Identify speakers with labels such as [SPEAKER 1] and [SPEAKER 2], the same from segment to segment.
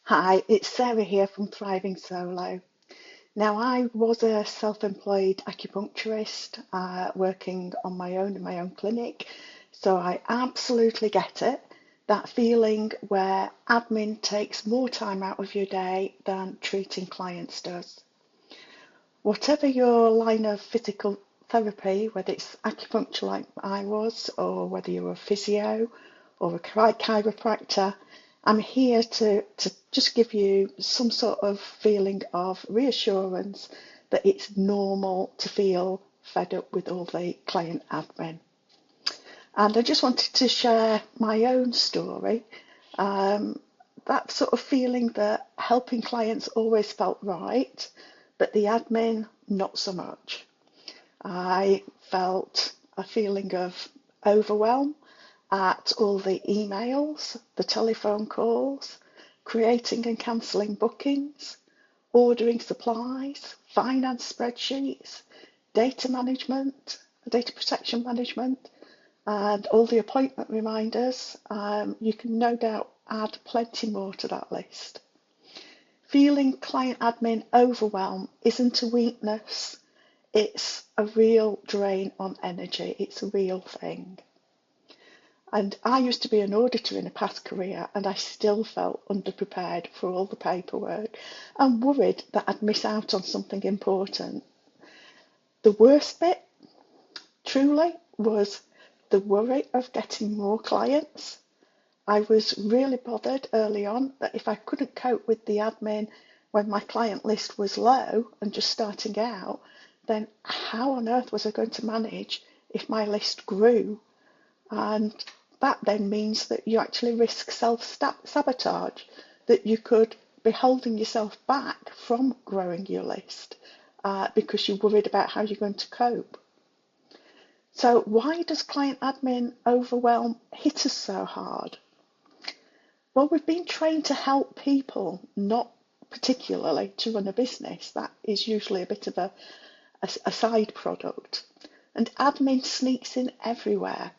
[SPEAKER 1] Hi, it's Sarah here from Thriving Solo. Now, I was a self-employed acupuncturist working on my own in my own clinic, so I absolutely get it. That feeling where admin takes more time out of your day than treating clients does. Whatever your line of physical therapy, whether it's acupuncture like I was, or whether you're a physio or a chiropractor, I'm here to just give you some sort of feeling of reassurance that it's normal to feel fed up with all the client admin. And I just wanted to share my own story. Um, that sort of feeling that helping clients always felt right, but the admin, not so much. I felt a feeling of overwhelm at all the emails, the telephone calls, creating and cancelling bookings, ordering supplies, finance spreadsheets, data management, data protection management, and all the appointment reminders. You can no doubt add plenty more to that list. Feeling client admin overwhelm isn't a weakness, it's a real drain on energy. It's a real thing. And I used to be an auditor in a past career, and I still felt underprepared for all the paperwork and worried that I'd miss out on something important. The worst bit, truly, was the worry of getting more clients. I was really bothered early on that if I couldn't cope with the admin when my client list was low and just starting out, then how on earth was I going to manage if my list grew? And that then means that you actually risk self-sabotage, that you could be holding yourself back from growing your list because you're worried about how you're going to cope. So why does client admin overwhelm hit us so hard? Well, we've been trained to help people, not particularly to run a business. That is usually a bit of a side product. And admin sneaks in everywhere.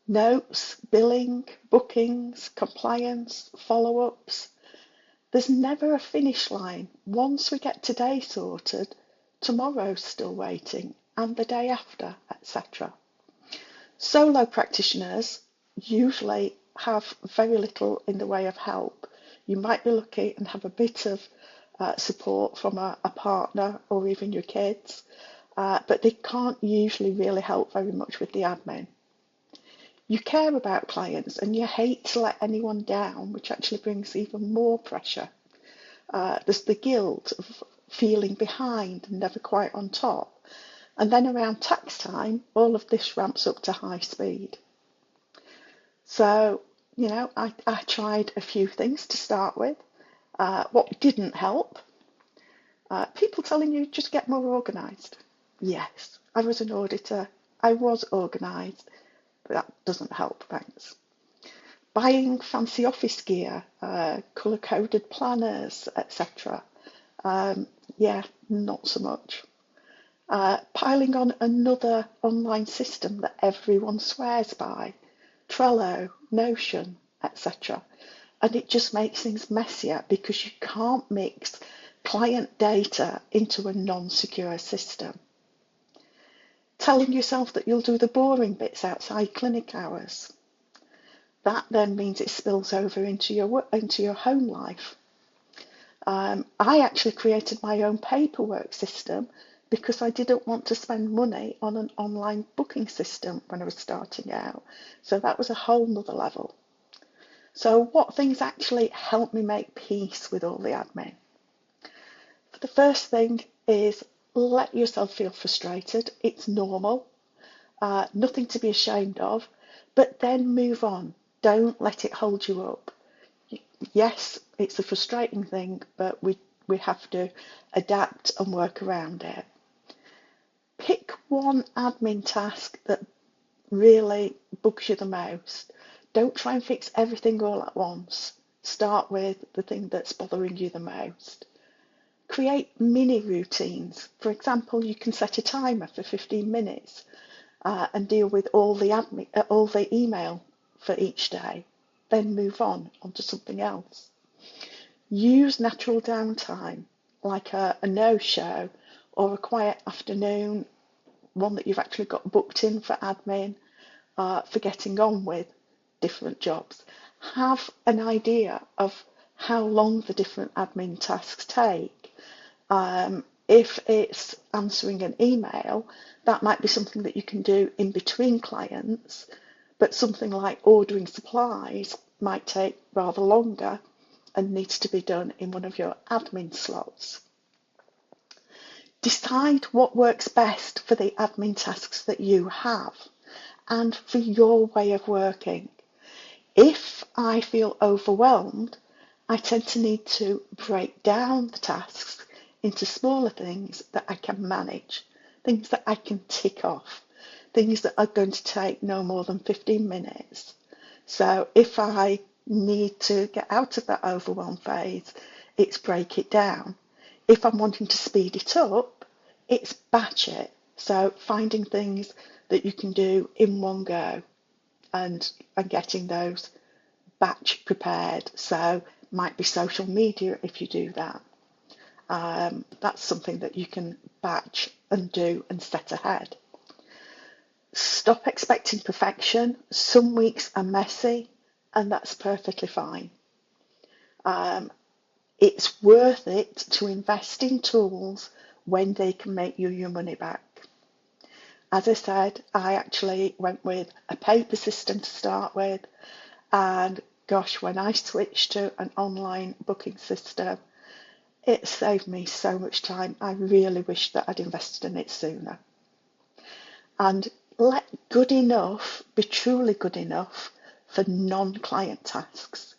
[SPEAKER 1] Notes, billing, bookings, compliance, follow-ups. There's never a finish line. Once we get today sorted, tomorrow's still waiting, and the day after, etc. Solo practitioners usually have very little in the way of help. You might be lucky and have a bit of support from a partner or even your kids, but they can't usually really help very much with the admin. You care about clients and you hate to let anyone down, which actually brings even more pressure. There's the guilt of feeling behind and never quite on top. And then around tax time, all of this ramps up to high speed. So, I tried a few things to start with. What didn't help? People telling you just get more organised. Yes, I was an auditor. I was organised, but that doesn't help, thanks. Buying fancy office gear, colour-coded planners, etc. Yeah, not so much. Piling on another online system that everyone swears by, Trello, Notion, etc. And it just makes things messier because you can't mix client data into a non-secure system. Telling yourself that you'll do the boring bits outside clinic hours. That then means it spills over into your home life. I actually created my own paperwork system because I didn't want to spend money on an online booking system when I was starting out. So that was a whole nother level. So what things actually help me make peace with all the admin? The first thing is let yourself feel frustrated. It's normal, nothing to be ashamed of, but then move on. Don't let it hold you up. Yes, it's a frustrating thing, but we have to adapt and work around it. Pick one admin task that really bugs you the most. Don't try and fix everything all at once. Start with the thing that's bothering you the most. Create mini routines. For example, you can set a timer for 15 minutes and deal with all the email for each day. Then move on onto something else. Use natural downtime, like a no-show or a quiet afternoon, one that you've actually got booked in for admin, for getting on with different jobs. Have an idea of how long the different admin tasks take. If it's answering an email, that might be something that you can do in between clients, but something like ordering supplies might take rather longer and needs to be done in one of your admin slots. Decide what works best for the admin tasks that you have and for your way of working. If I feel overwhelmed, I tend to need to break down the tasks into smaller things that I can manage, things that I can tick off, things that are going to take no more than 15 minutes. So if I need to get out of that overwhelm phase, it's break it down. If I'm wanting to speed it up, it's batch it. So finding things that you can do in one go and getting those batch prepared. So might be social media if you do that. That's something that you can batch and do and set ahead. Stop expecting perfection. Some weeks are messy, and that's perfectly fine. It's worth it to invest in tools when they can make you your money back. As I said, I actually went with a paper system to start with, and gosh, when I switched to an online booking system, it saved me so much time. I really wish that I'd invested in it sooner. And let good enough be truly good enough for non-client tasks.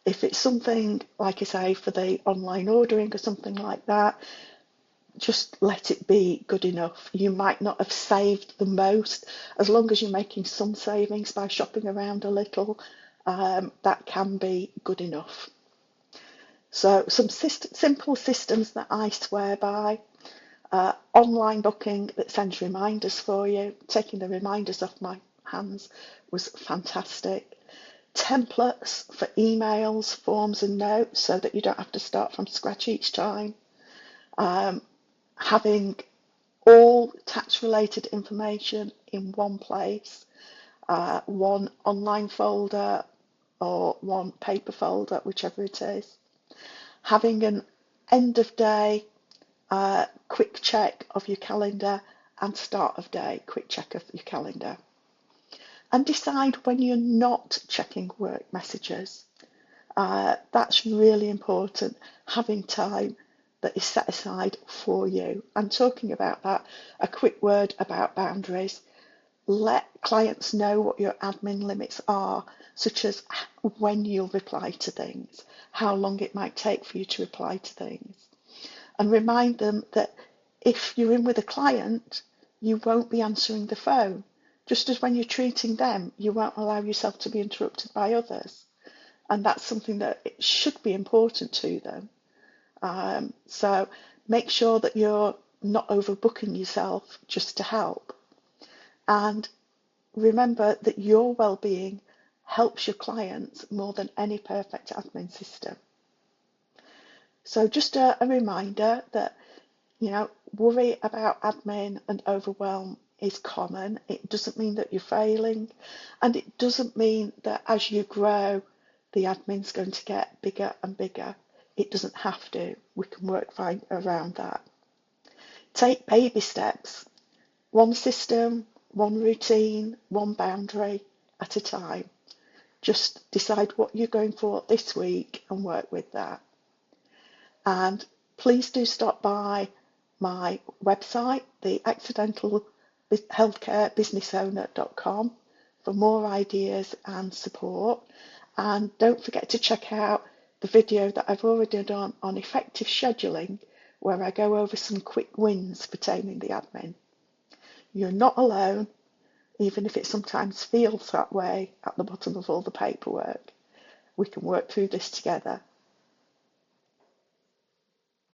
[SPEAKER 1] If it's something, like I say, for the online ordering or something like that, just let it be good enough. You might not have saved the most, as long as you're making some savings by shopping around a little, that can be good enough. So some simple systems that I swear by. Online booking that sends reminders for you. Taking the reminders off my hands was fantastic. Templates for emails, forms and notes so that you don't have to start from scratch each time. Having all tax related information in one place, one online folder or one paper folder, whichever it is. Having an end of day quick check of your calendar and start of day quick check of your calendar. And decide when you're not checking work messages. That's really important, having time that is set aside for you. And talking about that, a quick word about boundaries. Let clients know what your admin limits are, such as when you'll reply to things, how long it might take for you to reply to things. And remind them that if you're in with a client, you won't be answering the phone. Just as when you're treating them, you won't allow yourself to be interrupted by others. And that's something that it should be important to them. So make sure that you're not overbooking yourself just to help. And remember that your well-being helps your clients more than any perfect admin system. So just a reminder that, worry about admin and overwhelm is common. It doesn't mean that you're failing, and it doesn't mean that as you grow, the admin's going to get bigger and bigger. It doesn't have to. We can work fine around that. Take baby steps. One system, one routine, one boundary at a time. Just decide what you're going for this week and work with that. And please do stop by my website, the accidentalhealthcarebusinessowner.com, for more ideas and support. And don't forget to check out the video that I've already done on effective scheduling, where I go over some quick wins for taming the admin. You're not alone, even if it sometimes feels that way at the bottom of all the paperwork. We can work through this together.